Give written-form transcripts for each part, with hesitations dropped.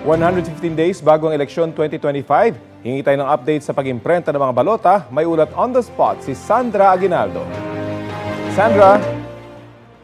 115 days bago ang eleksyon 2025, hingi tayo ng update sa pag-imprenta ng mga balota. May ulat on the spot si Sandra Aguinaldo. Sandra?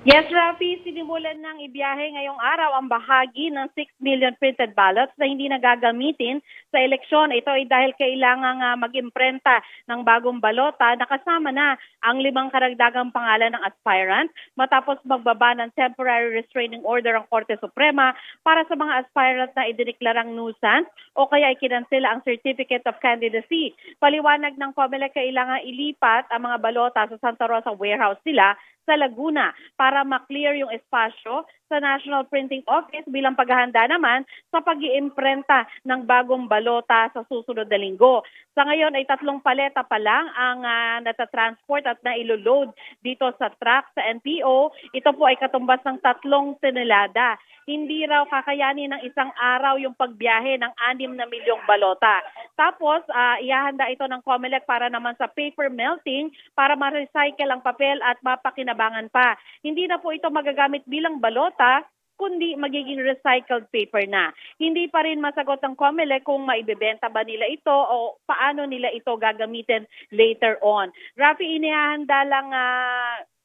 Yes, Rafi, sinimulan ng ibiyahe ngayong araw ang bahagi ng 6 million printed ballots na hindi nagagamitin sa eleksyon. Ito ay dahil kailangang mag-imprenta ng bagong balota na kasama na ang 5 karagdagang pangalan ng aspirant matapos magbaba ng temporary restraining order ang Korte Suprema para sa mga aspirant na idineklarang nuisance o kaya ikinansela ang Certificate of Candidacy. Paliwanag ng COMELEC, kailangan ilipat ang mga balota sa Santa Rosa warehouse nila sa Laguna para ma-clear yung espasyo sa National Printing Office bilang paghahanda naman sa pag-iimprenta ng bagong balota sa susunod na linggo. Sa ngayon ay 3 paleta pa lang ang natatransport at nailoload dito sa truck sa NPO. Ito po ay katumbas ng 3 tonelada. Hindi raw kakayanin ng isang araw yung pagbiyahe ng 6 na milyong balota. Tapos, ihahanda ito ng COMELEC para naman sa paper melting para ma-recycle ang papel at mapakinabangan pa. Hindi na po ito magagamit bilang balota, kundi magiging recycled paper na. Hindi pa rin masagot ng COMELEC kung maibebenta ba nila ito o paano nila ito gagamitin later on. Rafi, inihahanda lang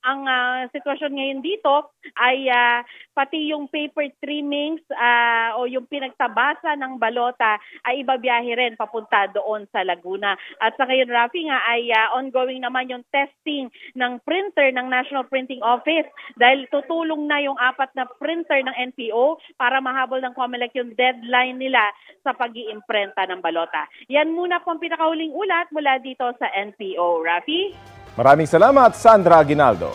ang sitwasyon ngayon dito ay pati yung paper trimmings o yung pinagtabasa ng balota ay ibabiyahe rin papunta doon sa Laguna. At sa ngayon, Rafi, nga ay ongoing naman yung testing ng printer ng National Printing Office dahil tutulong na yung 4 na printer ng NPO para mahabol ng COMELEC yung deadline nila sa pag-iimprenta ng balota. Yan muna po ang pinakahuling ulat mula dito sa NPO. Rafi? Maraming salamat, Sandra Aguinaldo.